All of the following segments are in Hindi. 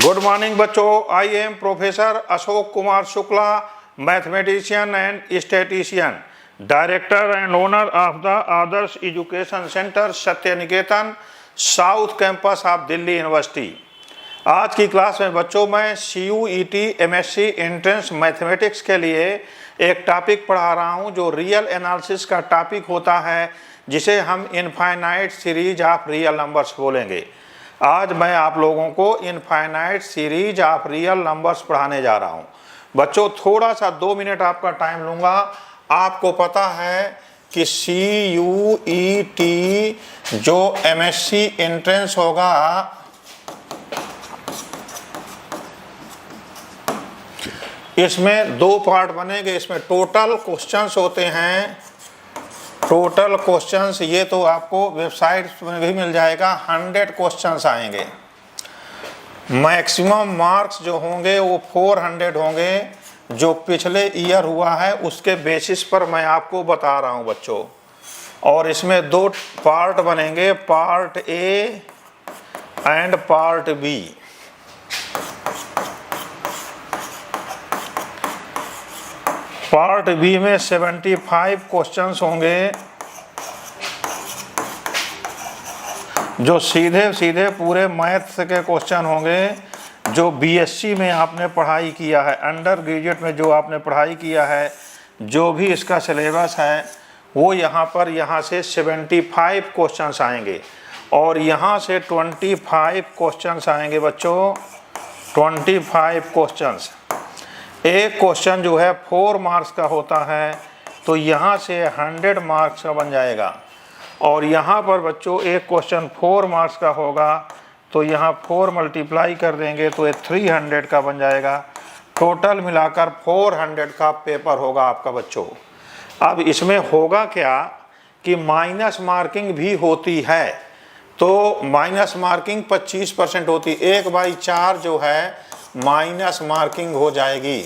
गुड मॉर्निंग बच्चों, I am professor Ashok Kumar Shukla, mathematician and statistician, director and owner of the Adarsh education centre Satya Niketan, south campus of Delhi university. आज की क्लास में बच्चों मैं CUET MSc एंट्रेंस मैथमेटिक्स के लिए एक टॉपिक पढ़ा रहा हूं जो रियल एनालिसिस का टॉपिक होता है, जिसे हम infinite series of real numbers बोलेंगे। आज मैं आप लोगों को infinite series of real numbers पढ़ाने जा रहा हूं। बच्चों थोड़ा सा 2 मिनट आपका टाइम लूँगा। आपको पता है कि CUET जो MSc एंट्रेंस होगा, इसमें 2 पार्ट बनेंगे। इसमें टोटल क्वेश्चंस होते हैं, टोटल क्वेश्चंस, ये तो आपको वेबसाइट में भी मिल जाएगा। 100 क्वेश्चंस आएंगे। मैक्सिमम मार्क्स जो होंगे वो 400 होंगे, जो पिछले ईयर हुआ है उसके बेसिस पर मैं आपको बता रहा हूँ बच्चों। और इसमें 2 पार्ट बनेंगे, part A and part B. Part B में 75 क्वेश्चंस होंगे, जो सीधे सीधे पूरे मैथ्स के क्वेश्चन होंगे, जो BSc में आपने पढ़ाई किया है, अंडर ग्रेजुएट में जो आपने पढ़ाई किया है, जो भी इसका सिलेबस है वो यहाँ से 75 क्वेश्चंस आएंगे। और यहाँ से 25 क्वेश्चंस आएंगे बच्चों, 25 क्वेश्चंस। एक क्वेश्चन जो है 4 मार्क्स का होता है, तो यहाँ से 100 मार्क्स का बन जाएगा। और यहाँ पर बच्चों एक क्वेश्चन 4 मार्क्स का होगा, तो यहाँ 4 मल्टीप्लाई कर देंगे तो ये 300 का बन जाएगा। टोटल मिलाकर 400 का पेपर होगा आपका बच्चों। अब इसमें होगा क्या कि माइनस मार्किंग भी होती है, तो माइनस मार्किंग 25% होती, 1/4 जो है माइनस मार्किंग हो जाएगी।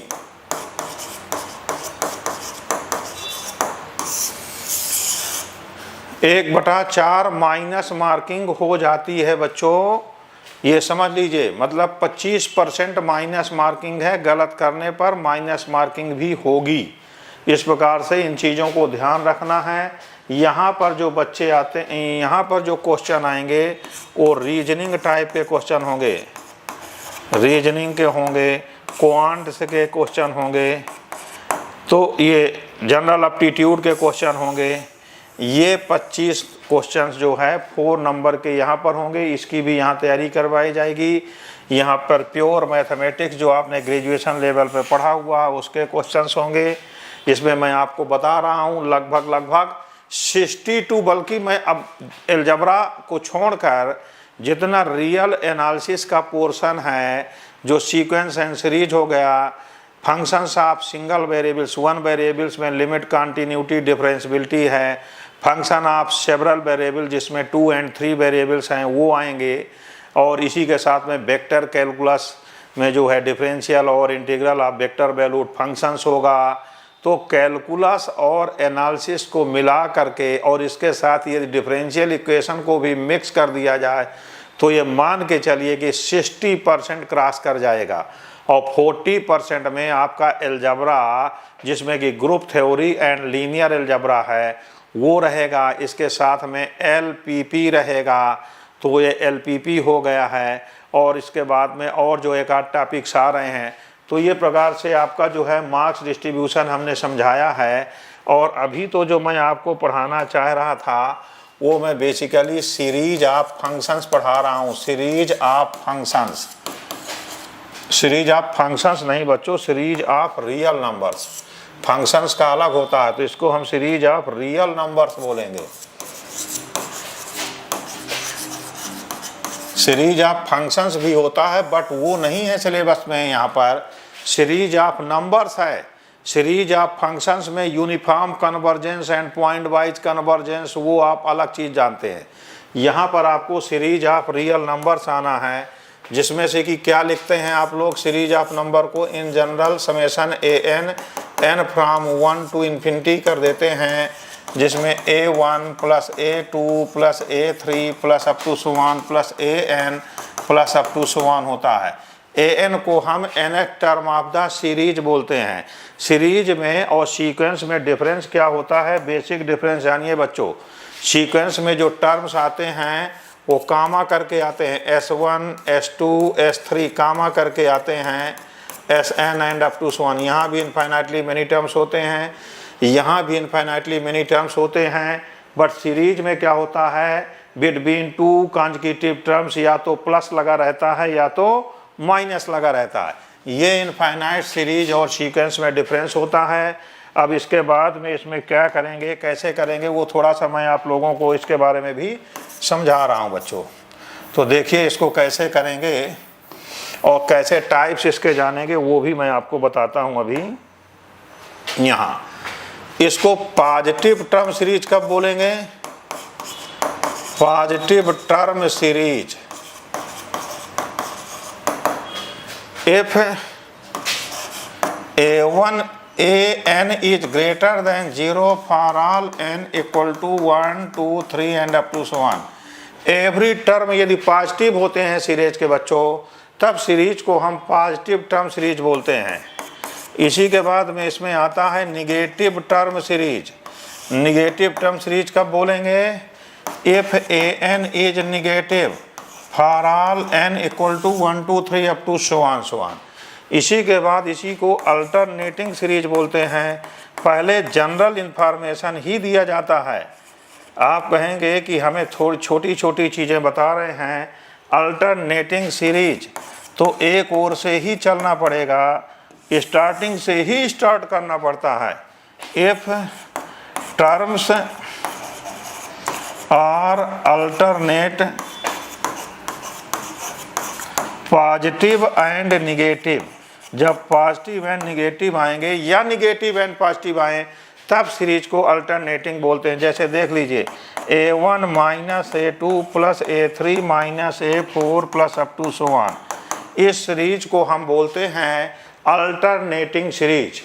एक बटा 4 माइनस मार्किंग हो जाती है बच्चों, ये समझ लीजिए। मतलब 25% माइनस मार्किंग है, गलत करने पर माइनस मार्किंग भी होगी। इस प्रकार से इन चीज़ों को ध्यान रखना है। यहाँ पर जो बच्चे आते हैं, यहाँ पर जो क्वेश्चन आएंगे वो रीजनिंग टाइप के क्वेश्चन होंगे, रीजनिंग के होंगे, क्वांट्स के क्वेश्चन होंगे, तो ये जनरल एप्टीट्यूड के क्वेश्चन होंगे। ये 25 क्वेश्चंस जो है 4 नंबर के यहाँ पर होंगे, इसकी भी यहाँ तैयारी करवाई जाएगी। यहाँ पर प्योर मैथमेटिक्स जो आपने ग्रेजुएशन लेवल पे पढ़ा हुआ उसके क्वेश्चंस होंगे। इसमें मैं आपको बता रहा हूँ लगभग 62, बल्कि मैं अब अलजेब्रा को छोड़कर जितना रियल एनालिसिस का पोर्शन है, जो सीक्वेंस एंड सीरीज हो गया, functions of single variables, 1 variables में लिमिट, कंटिन्यूटी, डिफरेंशियबिलिटी है, फंक्शन ऑफ सेवरल वेरिएबल जिसमें 2 और 3 वेरिएबल्स हैं वो आएंगे। और इसी के साथ में वेक्टर कैलकुलस में जो है डिफरेंशियल और integral of vector valued functions होगा। तो कैलकुलस और एनालिसिस को मिला करके और इसके साथ ये डिफरेंशियल इक्वेशन को भी मिक्स कर दिया जाए तो ये मान के चलिए कि 60% क्रॉस कर जाएगा। और 40% में आपका अलजेब्रा, जिसमें कि group theory and linear algebra है, वो रहेगा। इसके साथ में LPP रहेगा, तो ये LPP हो गया है। और इसके बाद में और जो एक आध टॉपिक्स आ रहे हैं, तो ये प्रकार से आपका जो है मार्क्स डिस्ट्रीब्यूशन हमने समझाया है। और अभी तो जो मैं आपको पढ़ाना चाह रहा था वो मैं बेसिकली सीरीज ऑफ फंक्शंस पढ़ा रहा हूँ। Series of functions, series of functions नहीं बच्चों, series of real numbers. Functions का अलग होता है, तो इसको हम सीरीज ऑफ रियल नंबर्स बोलेंगे। सीरीज ऑफ फंक्शंस भी होता है, बट वो नहीं है सिलेबस में। यहाँ पर सीरीज ऑफ नंबर्स है। सीरीज ऑफ फंक्शंस में uniform convergence and point wise convergence, वो आप अलग चीज़ जानते हैं। यहाँ पर आपको सीरीज ऑफ रियल नंबर्स आना है, जिसमें से कि क्या लिखते हैं आप लोग सीरीज ऑफ नंबर को। In general summation n from 1 to infinity कर देते हैं, जिसमें A1 plus A2 plus A3 plus up to 1 plus AN plus up to 1 होता है। an को हम nth term of the series बोलते हैं। सीरीज में और सीक्वेंस में डिफरेंस क्या होता है, बेसिक डिफरेंस जानिए बच्चों। सीक्वेंस में जो टर्म्स आते हैं वो कामा करके आते हैं, S1 S2 S3 कामा करके आते हैं, Sn and up to so on. यहाँ भी इनफाइनाइटली मेनी टर्म्स होते हैं, यहाँ भी इनफाइनाइटली मेनी टर्म्स होते हैं। बट सीरीज में क्या होता है, बिटवीन टू कॉन्जिक्यूटिव टर्म्स या तो प्लस लगा रहता है या तो माइनस लगा रहता है। ये इनफाइनाइट सीरीज और सीक्वेंस में डिफरेंस होता है। अब इसके बाद में इसमें क्या करेंगे, कैसे करेंगे, वो थोड़ा सा मैं आप लोगों को इसके बारे में भी समझा रहा हूँ बच्चों। तो देखिए इसको कैसे करेंगे और कैसे टाइप्स इसके जानेंगे वो भी मैं आपको बताता हूँ अभी। यहाँ इसको पॉजिटिव टर्म सीरीज कब बोलेंगे, positive term series if an is greater than 0 for all n equal to 1 2 3 and up to so on। Every term यदि पॉजिटिव होते हैं सीरीज के बच्चों, तब सीरीज को हम पॉजिटिव टर्म सीरीज बोलते हैं। इसी के बाद में इसमें आता है negative term series. Negative term series कब बोलेंगे, if an is negative for all n equal to 1 2 3 up to so on। इसी के बाद इसी को अल्टरनेटिंग सीरीज बोलते हैं। पहले जनरल इंफॉर्मेशन ही दिया जाता है। आप कहेंगे कि हमें थोड़ी छोटी छोटी चीज़ें बता रहे हैं, अल्टरनेटिंग सीरीज तो एक ओर से ही चलना पड़ेगा, स्टार्टिंग से ही स्टार्ट करना पड़ता है। If terms are alternate positive and negative, जब पॉजिटिव एंड निगेटिव आएंगे या निगेटिव एंड पॉजिटिव आए तब सीरीज को अल्टरनेटिंग बोलते हैं। जैसे देख लीजिए A1 minus A2 plus A3 minus A4 plus up to so on. इस सीरीज को हम बोलते हैं अल्टरनेटिंग सीरीज।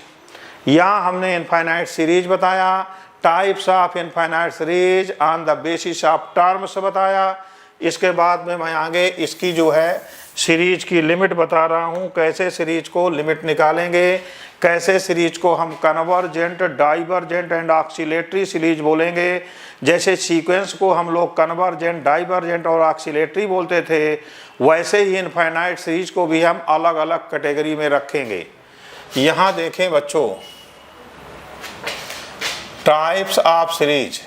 यहाँ हमने इनफाइनाइट सीरीज बताया, types of infinite series on the basis of terms बताया। इसके बाद में मैं आगे इसकी जो है सीरीज की लिमिट बता रहा हूँ, कैसे सीरीज को लिमिट निकालेंगे, कैसे सीरीज को हम convergent divergent and oscillatory series बोलेंगे। जैसे सीक्वेंस को हम लोग कन्वर्जेंट डाइवर्जेंट और ऑक्सीलेटरी बोलते थे, वैसे ही इनफाइनाइट सीरीज को भी हम अलग अलग कैटेगरी में रखेंगे। यहाँ देखें बच्चों, types of series,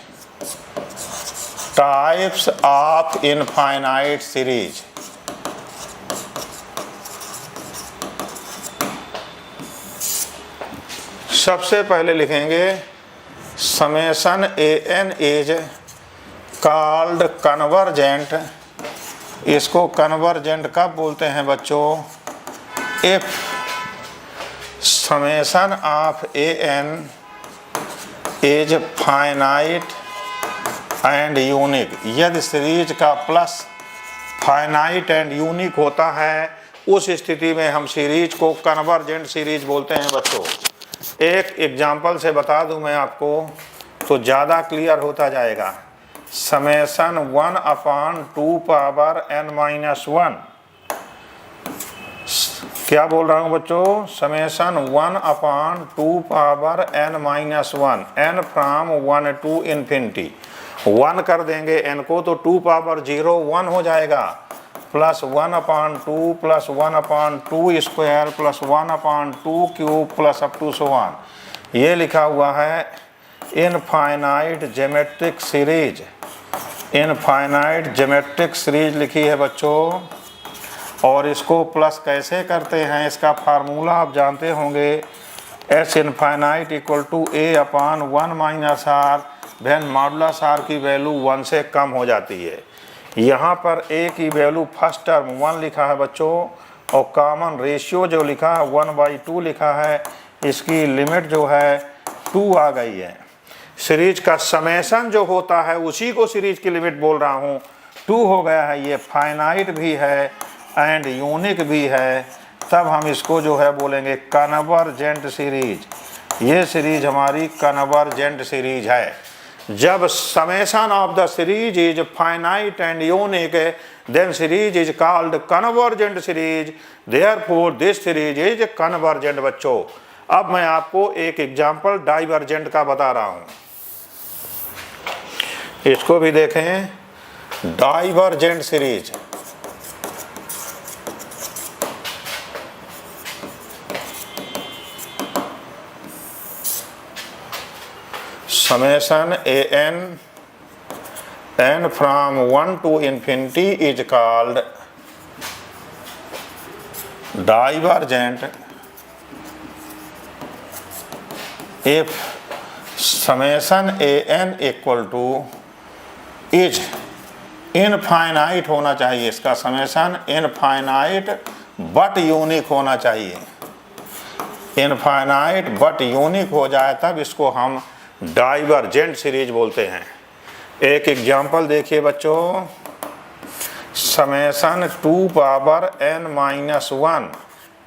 types of infinite series. सबसे पहले लिखेंगे summation an is called convergent. इसको कन्वर्जेंट कब बोलते हैं बच्चों, if summation of an is finite and unique. यदि सीरीज का प्लस फाइनाइट एंड यूनिक होता है, उस स्थिति में हम सीरीज को कन्वर्जेंट सीरीज बोलते हैं बच्चों। एक एग्जाम्पल से बता दूं मैं आपको तो ज़्यादा क्लियर होता जाएगा। Summation 1/2 power n-1। क्या बोल रहा हूँ बच्चों, summation 1/2 power n-1, n from 1 to infinity। 1 कर देंगे n को तो 2 पावर 0 1 हो जाएगा, plus 1/2 plus 1/2 square plus 1/2 cube plus up to so on. ये लिखा हुआ है infinite geometric series. Infinite geometric series लिखी है बच्चों। और इसको प्लस कैसे करते हैं, इसका फार्मूला आप जानते होंगे, S infinite equal to A/1 minus r, when modulus r की वैल्यू 1 से कम हो जाती है। यहाँ पर a की वैल्यू फर्स्ट टर्म 1 लिखा है बच्चों, और कॉमन रेशियो जो लिखा है 1/2 लिखा है। इसकी लिमिट जो है 2 आ गई है। सीरीज का समेशन जो होता है उसी को सीरीज की लिमिट बोल रहा हूँ, 2 हो गया है। ये फाइनाइट भी है एंड यूनिक भी है, तब हम इसको जो है बोलेंगे कन्वर्जेंट सीरीज। ये सीरीज हमारी कन्वर्जेंट सीरीज है। जब summation of the series is finite and unique, then series is called convergent series. Therefore this series is convergent बच्चों। अब मैं आपको एक एग्जाम्पल डाइवर्जेंट का बता रहा हूं, इसको भी देखें। Divergent series, summation n from 1 to infinity is called divergent if summation an equal to is infinite होना चाहिए, इसका समेशन इनफाइनाइट बट यूनिक होना चाहिए। इनफाइनाइट बट यूनिक हो जाए तब इसको हम डाइवर्जेंट सीरीज बोलते हैं। एक एग्जांपल देखिए बच्चों, summation 2 power n minus 1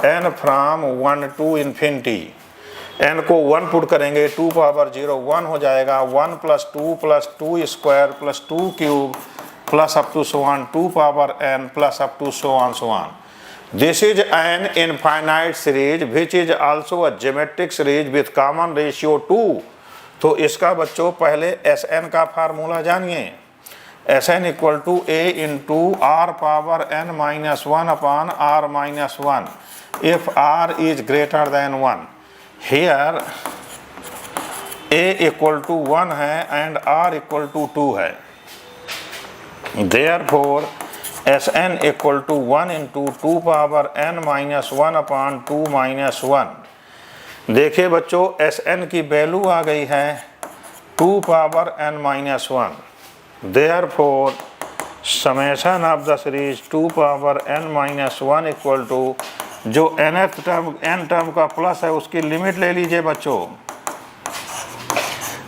n from 1 to infinity, n को 1 पुट करेंगे 2 पावर 0 1 हो जाएगा, 1 plus 2 square plus 2 cube plus up to so on 2 power n plus up to so on. This is an infinite series which is also a geometric series with common ratio 2। तो इसका बच्चों पहले Sn का फार्मूला जानिए। Sn equal to a into r power n minus 1 upon r minus 1 if r is greater than 1। Here a equal to 1 है एंड r इक्वल टू 2 है। Therefore Sn equal to 1 into 2 power n minus 1 upon 2 minus 1। देखिए बच्चों Sn की वैल्यू आ गई है 2 power n minus 1। Therefore summation of the series 2 power n minus 1 equal to, जो nth टर्म n टर्म का प्लस है उसकी लिमिट ले लीजिए बच्चों,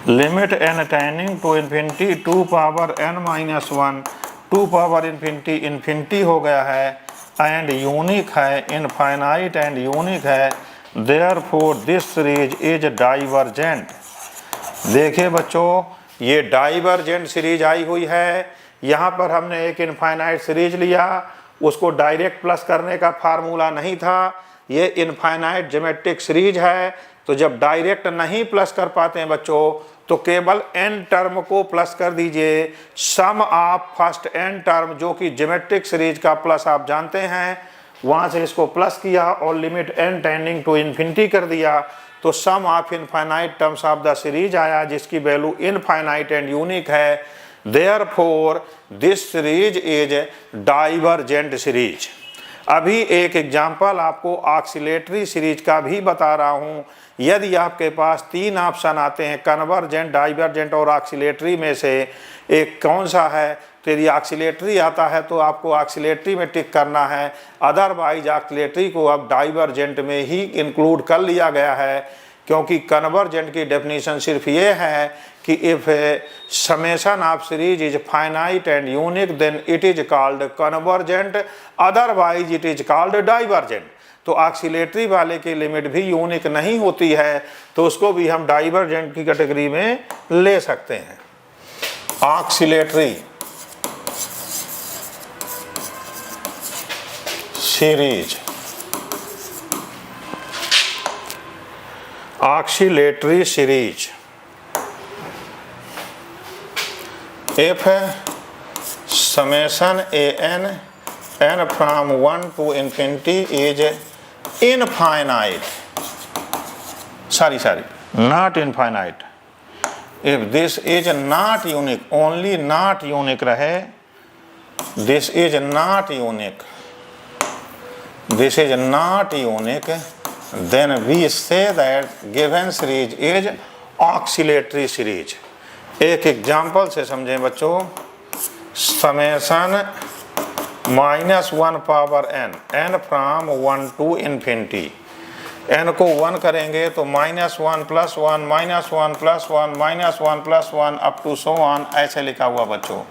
limit n tending to infinity 2 power n minus 1, 2 power infinity infinity हो गया है एंड यूनिक है, इनफाइनाइट एंड यूनिक है। Therefore this series is divergent. देखिए बच्चों ये डाइवर्जेंट सीरीज आई हुई है। यहाँ पर हमने एक इनफाइनाइट सीरीज लिया, उसको डायरेक्ट प्लस करने का फार्मूला नहीं था। ये इनफाइनाइट ज्योमेट्रिक सीरीज है, तो जब डायरेक्ट नहीं प्लस कर पाते हैं बच्चों तो केवल n टर्म को प्लस कर दीजिए। सम ऑफ फर्स्ट n टर्म जो कि ज्योमेट्रिक सीरीज का प्लस आप जानते हैं, वहाँ से इसको प्लस किया और limit n tending to infinity कर दिया, तो sum of infinite terms of the series आया जिसकी वैल्यू इनफाइनाइट एंड यूनिक है। Therefore this series is divergent series. अभी एक एग्जाम्पल आपको ऑक्सीलेटरी सीरीज का भी बता रहा हूँ। यदि आपके पास 3 ऑप्शन आते हैं कन्वर्जेंट, डाइवर्जेंट और ऑक्सीलेटरी में से एक कौन सा है, तो यदि ऑक्सीलेटरी आता है तो आपको ऑक्सीलेटरी में टिक करना है, अदरवाइज ऑक्सीलेटरी को अब डाइवर्जेंट में ही इंक्लूड कर लिया गया है, क्योंकि कन्वर्जेंट की डेफिनेशन सिर्फ ये है कि if summation of series is finite and unique then it is called convergent, otherwise it is called divergent. तो ऑक्सीलेटरी वाले की लिमिट भी यूनिक नहीं होती है, तो उसको भी हम डाइवर्जेंट की कैटेगरी में ले सकते हैं। Oscillatory series, oscillatory series if summation an n from 1 to infinity is infinite, not infinite, if this is not unique, only not unique रहे, this is not unique, this is not unique, then we say that given series is oscillatory series। एक एग्जाम्पल से समझें बच्चों, summation -1 power n from 1 to infinity, n को 1 करेंगे तो -1 + 1 -1 + 1 -1 + 1 अप टू सो ऑन, ऐसे लिखा हुआ बच्चों।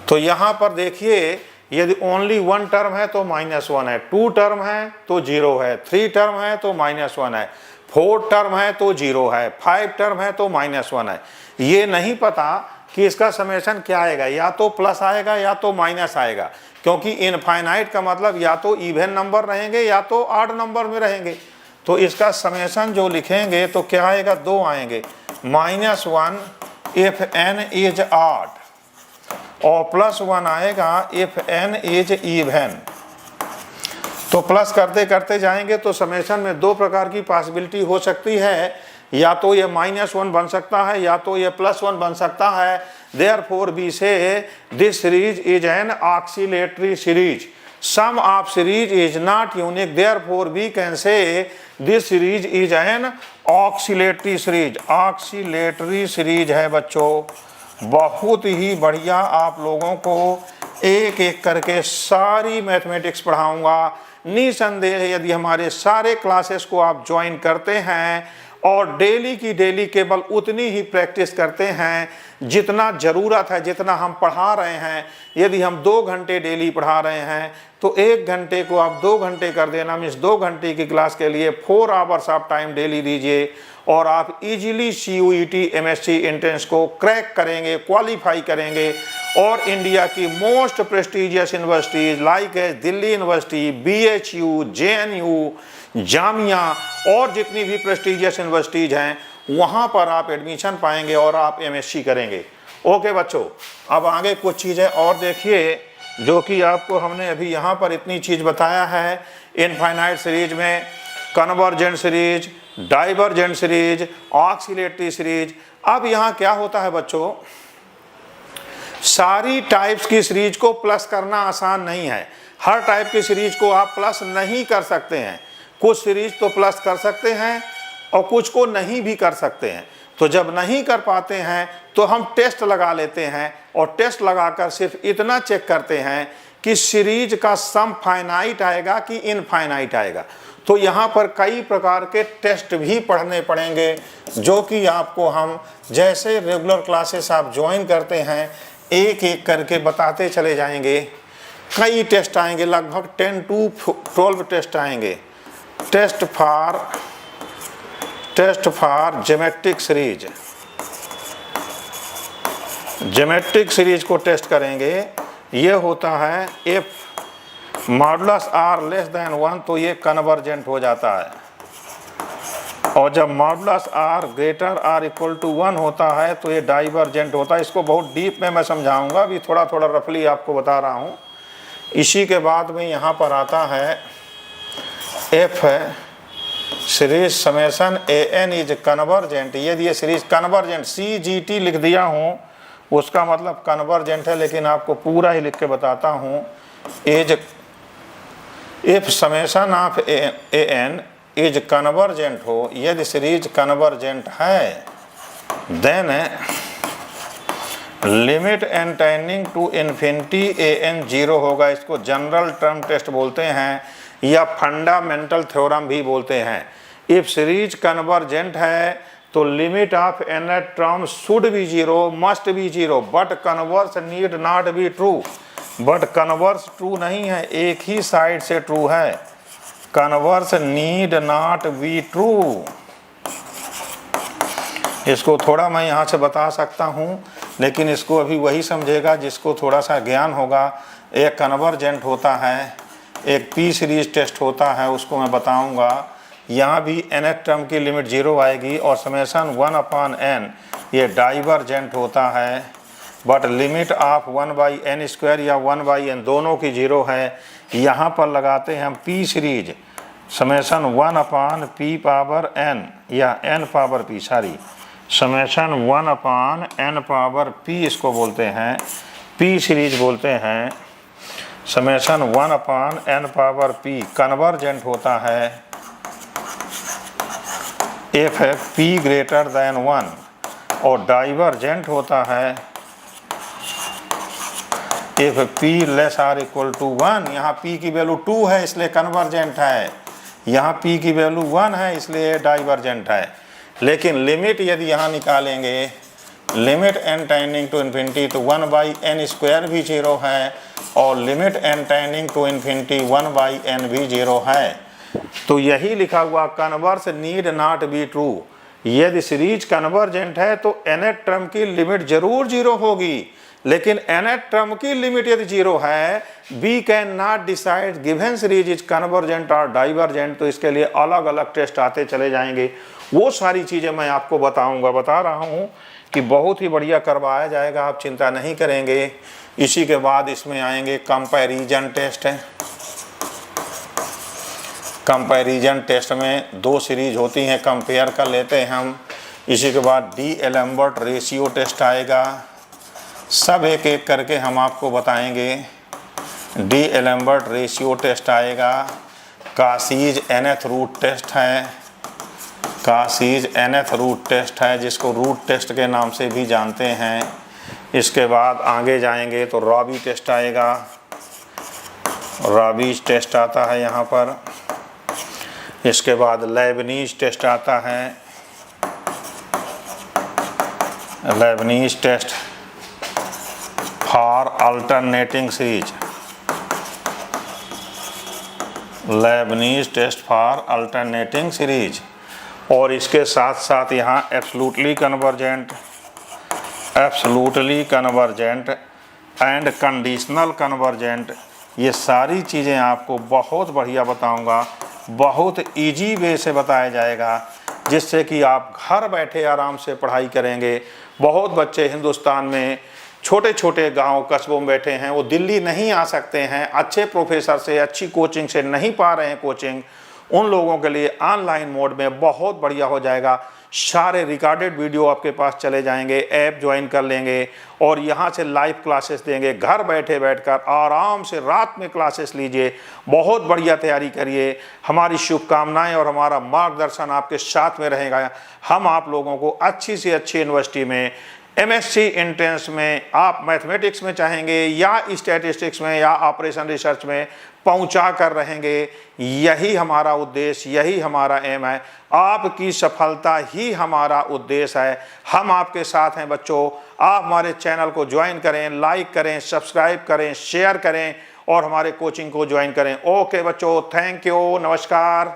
तो यहाँ पर देखिए यदि ओनली 1 टर्म है तो -1 है, 2 टर्म है तो 0 है, 3 टर्म है तो -1 है, 4 टर्म है तो 0 है, 5 टर्म है तो -1 है। ये नहीं पता कि इसका समेशन क्या आएगा, या तो प्लस आएगा या तो माइनस आएगा, क्योंकि इनफाइनाइट का मतलब या तो इवन नंबर रहेंगे या तो ऑड नंबर में रहेंगे। तो इसका समेशन जो लिखेंगे तो क्या आएगा, 2 आएंगे, -1 इफ n इज ऑड और +1 आएगा इफ n इज इवन। तो प्लस करते करते जाएंगे तो समेशन में 2 प्रकार की पॉसिबिलिटी हो सकती है, या तो ये -1 बन सकता है या तो ये +1 बन सकता है। Therefore we say this series is an oscillatory series, sum of series is not unique, therefore we can say this series is an oscillatory series. Oscillatory series है बच्चों, बहुत ही बढ़िया। आप लोगों को एक एक करके सारी मैथमेटिक्स पढ़ाऊंगा निसंदेह। यदि हमारे सारे क्लासेस को आप ज्वाइन करते हैं और डेली की डेली केवल उतनी ही प्रैक्टिस करते हैं जितना ज़रूरत है, जितना हम पढ़ा रहे हैं। यदि हम 2 घंटे डेली पढ़ा रहे हैं तो 1 घंटे को आप 2 घंटे कर देना, मीन्स 2 घंटे की क्लास के लिए 4 आवर्स आप टाइम डेली दीजिए और आप इजीली CUET MSc एंट्रेंस को क्रैक करेंगे, क्वालिफाई करेंगे और इंडिया की मोस्ट प्रेस्टिजियस यूनिवर्सिटीज़ लाइक है Delhi university, BHU, JNU, Jamia और जितनी भी प्रेस्टिजियस यूनिवर्सिटीज़ हैं वहाँ पर आप एडमिशन पाएंगे और आप MSc करेंगे। ओके बच्चों, अब आगे कुछ चीज़ें और देखिए जो कि आपको हमने अभी यहाँ पर इतनी चीज़ बताया है। इनफाइनाइट सीरीज में convergent series, divergent series, oscillatory series. अब यहाँ क्या होता है बच्चों, सारी टाइप्स की सीरीज को प्लस करना आसान नहीं है। हर टाइप की सीरीज को आप प्लस नहीं कर सकते हैं। कुछ सीरीज तो प्लस कर सकते हैं और कुछ को नहीं भी कर सकते हैं। तो जब नहीं कर पाते हैं तो हम टेस्ट लगा लेते हैं और टेस्ट लगाकर सिर्फ इतना चेक करते हैं कि सीरीज का सम फाइनाइट आएगा कि इनफाइनाइट आएगा। तो यहाँ पर कई प्रकार के टेस्ट भी पढ़ने पड़ेंगे जो कि आपको हम जैसे रेगुलर क्लासेस आप ज्वाइन करते हैं एक एक करके बताते चले जाएंगे। कई टेस्ट आएंगे, लगभग 10 to 12 टेस्ट आएंगे। Test for geometric series, geometric series को टेस्ट करेंगे। ये होता है if modulus r less than 1 तो ये कन्वर्जेंट हो जाता है, और जब modulus r greater or equal to 1 होता है तो ये डाइवर्जेंट होता है। इसको बहुत डीप में मैं समझाऊंगा, अभी थोड़ा थोड़ा रफली आपको बता रहा हूँ। इसी के बाद में यहाँ पर आता है F series summation AN is convergent. यदि ये सीरीज कन्वर्जेंट CGT लिख दिया हूँ उसका मतलब कन्वर्जेंट है, लेकिन आपको पूरा ही लिख के बताता हूँ। Is if summation of AN is convergent हो, यदि सीरीज कन्वर्जेंट है then limit n tending to infinity AN 0 होगा। इसको जनरल टर्म टेस्ट बोलते हैं या फंडामेंटल थ्योरम भी बोलते हैं। इफ सीरीज कन्वर्जेंट है तो limit of n term should be 0, must be 0, but converse need not be true. But converse true नहीं है, एक ही साइड से ट्रू है। Converse need not be true. इसको थोड़ा मैं यहाँ से बता सकता हूँ, लेकिन इसको अभी वही समझेगा जिसको थोड़ा सा ज्ञान होगा। एक कन्वर्जेंट होता है, एक P सीरीज टेस्ट होता है, उसको मैं बताऊंगा। यहाँ भी nth टर्म की लिमिट 0 आएगी और समेशन 1/n ये डाइवर्जेंट होता है, बट लिमिट ऑफ 1/n² या 1/n दोनों की 0 है। यहाँ पर लगाते हैं हम P सीरीज समेशन 1/p⁴n या n⁴p, समेशन 1/n⁴p इसको बोलते हैं, P सीरीज बोलते हैं। समेशन 1/n⁴p कन्वर्जेंट होता है इफ P ग्रेटर देन 1 और डाइवर्जेंट होता है if P less or equal to 1। यहाँ P की वैल्यू 2 है इसलिए कन्वर्जेंट है, यहाँ P की वैल्यू 1 है इसलिए डाइवर्जेंट है। लेकिन लिमिट यदि यहाँ निकालेंगे, limit n tending to infinity तो 1/n² भी 0 है और limit n tending to infinity 1/n भी 0 है। तो यही लिखा हुआ converse need not be true. यदि सीरीज कन्वर्जेंट है तो nth टर्म की लिमिट जरूर 0 होगी, लेकिन nth टर्म की लिमिट यदि 0 है, we can not decide given series is convergent और डाइवर्जेंट। तो इसके लिए अलग अलग टेस्ट आते चले जाएंगे, वो सारी चीज़ें मैं आपको बता रहा हूँ कि बहुत ही बढ़िया करवाया जाएगा, आप चिंता नहीं करेंगे। इसी के बाद इसमें आएंगे कंपैरिजन टेस्ट है। कंपैरिजन टेस्ट में 2 सीरीज होती हैं, कंपेयर कर लेते हैं हम। इसी के बाद डी-एलम्बर्ट रेशियो टेस्ट आएगा, सब एक एक करके हम आपको बताएंगे। डी-एलम्बर्ट रेशियो टेस्ट आएगा, कासीज nth रूट टेस्ट है, कासीज nth रूट टेस्ट है जिसको रूट टेस्ट के नाम से भी जानते हैं। इसके बाद आगे जाएंगे तो रॉबी टेस्ट आएगा, रॉबीज टेस्ट आता है यहाँ पर। इसके बाद लेबनीज टेस्ट आता है, Leibniz test for alternating series, Leibniz test for alternating series. और इसके साथ साथ यहाँ absolutely convergent, absolutely convergent and conditional convergent, ये सारी चीज़ें आपको बहुत बढ़िया बताऊंगा, बहुत इजी वे से बताया जाएगा, जिससे कि आप घर बैठे आराम से पढ़ाई करेंगे। बहुत बच्चे हिंदुस्तान में छोटे छोटे गांव कस्बों में बैठे हैं, वो दिल्ली नहीं आ सकते हैं, अच्छे प्रोफेसर से अच्छी कोचिंग से नहीं पा रहे हैं कोचिंग, उन लोगों के लिए ऑनलाइन मोड में बहुत बढ़िया हो जाएगा। सारे रिकॉर्डेड वीडियो आपके पास चले जाएंगे, ऐप ज्वाइन कर लेंगे और यहाँ से लाइव क्लासेस देंगे। घर बैठे बैठकर आराम से रात में क्लासेस लीजिए, बहुत बढ़िया तैयारी करिए। हमारी शुभकामनाएं और हमारा मार्गदर्शन आपके साथ में रहेगा। हम आप लोगों को अच्छी से अच्छी यूनिवर्सिटी में, MSc एंट्रेंस में, आप मैथमेटिक्स में चाहेंगे या स्टैटिस्टिक्स में या ऑपरेशन रिसर्च में पहुंचा कर रहेंगे। यही हमारा उद्देश्य, यही हमारा एम है। आपकी सफलता ही हमारा उद्देश्य है। हम आपके साथ हैं बच्चों। आप हमारे चैनल को ज्वाइन करें, लाइक करें, सब्सक्राइब करें, शेयर करें और हमारे कोचिंग को ज्वाइन करें। ओके बच्चों, थैंक यू, नमस्कार।